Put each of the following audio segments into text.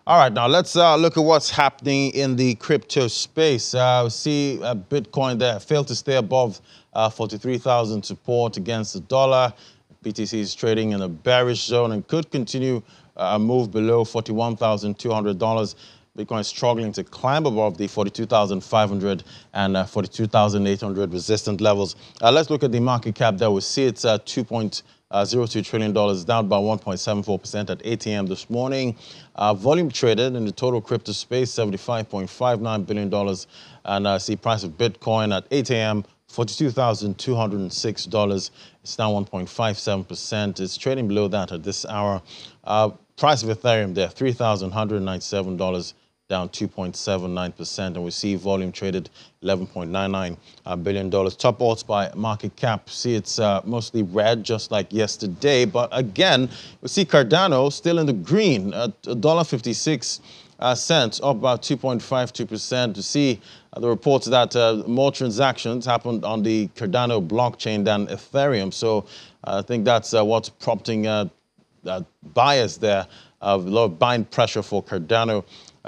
All right, now let's look at what's happening in the crypto space. We see Bitcoin there failed to stay above 43,000 support against the dollar. BTC is trading in a bearish zone and could continue a move below $41,200. Bitcoin is struggling to climb above the 42,500 and 42,800 resistant levels. Let's look at the market cap there. We see it's $2.02 trillion, down by 1.74% at 8 a.m. this morning. Volume traded in the total crypto space, $75.59 billion. And see price of Bitcoin at 8 a.m., $42,206. It's down 1.57%. It's trading below that at this hour. Price of Ethereum there, $3,197, down 2.79%. And we see volume traded $11.99 billion. Top alts by market cap. See, it's mostly red, just like yesterday. But again, we see Cardano still in the green at $1.56. Cents, up about 2.52%. To see the reports that more transactions happened on the Cardano blockchain than Ethereum. So I think that's what's prompting buyers there, a lot of buying pressure for Cardano.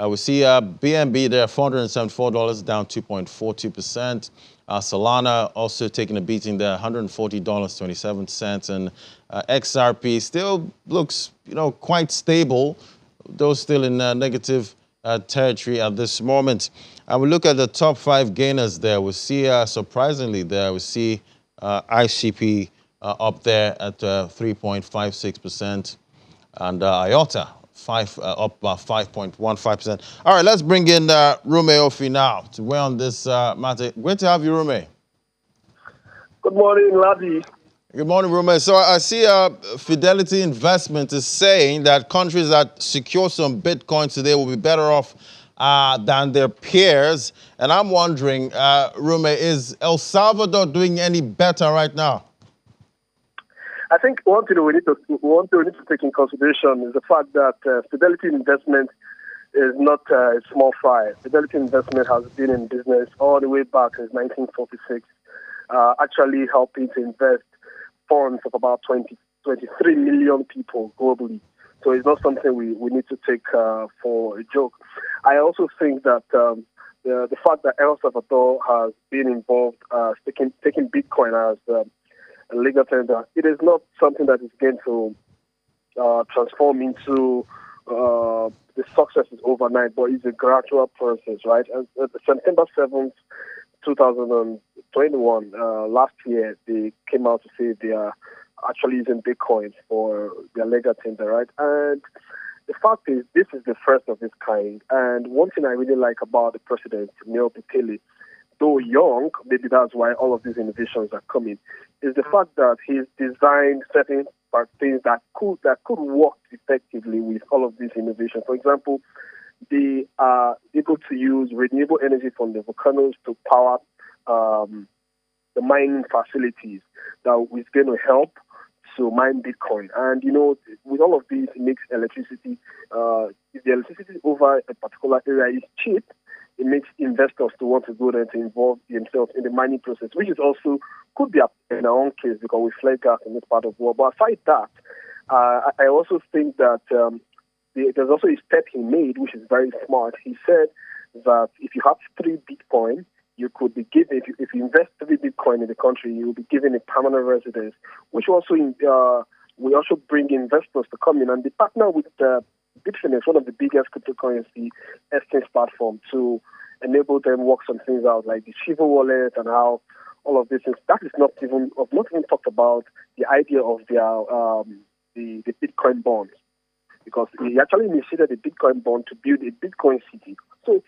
We see BNB there, $474, down 2.42%. Solana also taking a beating there, $140.27. And XRP still looks, quite stable, though still in negative territory at this moment. And we look at the top 5 gainers there. We see, surprisingly there, we see ICP up there at 3.56%, and IOTA up 5.15%. All right, let's bring in Rume Ofi now to weigh on this matter. Great to have you, Rume. Good morning, Ladi. Good morning, Rume. So I see Fidelity Investment is saying that countries that secure some Bitcoin today will be better off than their peers. And I'm wondering, Rume, is El Salvador doing any better right now? I think one thing we need to take in consideration is the fact that Fidelity Investment is not a small fry. Fidelity Investment has been in business all the way back since 1946, actually helping to invest funds of about 23 million people globally. So it's not something we need to take for a joke. I also think that the fact that El Salvador has been involved taking Bitcoin as a legal tender, it is not something that is going to transform into the successes overnight, but it's a gradual process, right? And September 7th, 2021, last year, they came out to say they are actually using Bitcoin for their legal tender, right? And the fact is, this is the first of its kind. And one thing I really like about the president, Nayib Bukele, though young, maybe that's why all of these innovations are coming, is the fact that he's designed certain things that could work effectively with all of these innovations. For example, they are able to use renewable energy from the volcanoes to power the mining facilities that is going to help to mine Bitcoin. And, with all of these, it makes electricity, if the electricity over a particular area is cheap, it makes investors to want to go there to involve themselves in the mining process, which is also could be in our own case because we flare gas in this part of the world. But aside that, I also think that there's also a step he made, which is very smart. He said that if you have 3 Bitcoin, you could be given, if you invest 3 Bitcoin in the country, you will be given a permanent residence, which also will also bring investors to come in. And they partner with Bitfinex, one of the biggest cryptocurrency exchange platform, to enable them work some things out, like the Shiva wallet and how all of this is. That is not even talked about the idea of their the Bitcoin bonds, because he actually initiated a Bitcoin bond to build a Bitcoin city. So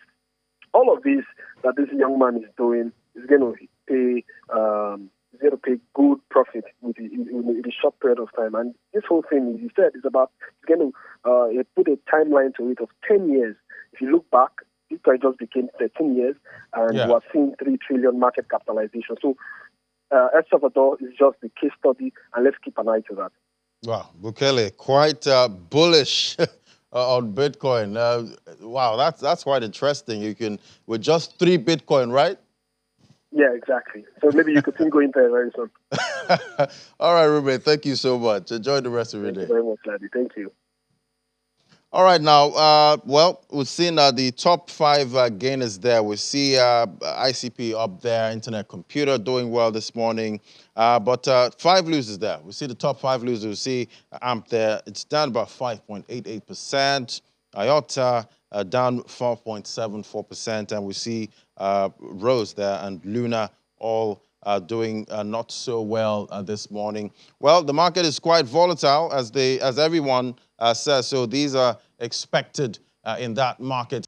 all of this that this young man is doing is going to pay good profit in a short period of time. And this whole thing, he said, is about going to put a timeline to it of 10 years. If you look back, Bitcoin just became 13 years, and we're seeing 3 trillion market capitalization. So El Salvador is just the case study, and let's keep an eye to that. Wow, Bukele, quite bullish on Bitcoin. Wow, that's quite interesting. You can, with just 3 Bitcoin, right? Yeah, exactly. So maybe you could go in there very soon. All right, Ruben, thank you so much. Enjoy the rest of your day. Thank you very much, Laddie. Thank you. All right, now, well, we've seen the top five gainers there. We see ICP up there, Internet Computer doing well this morning, but five losers there. We see the top five losers. We see AMP there. It's down about 5.88%. IOTA down 4.74%, and we see Rose there and Luna all doing not so well this morning. Well, the market is quite volatile, as everyone says, so these are expected in that market.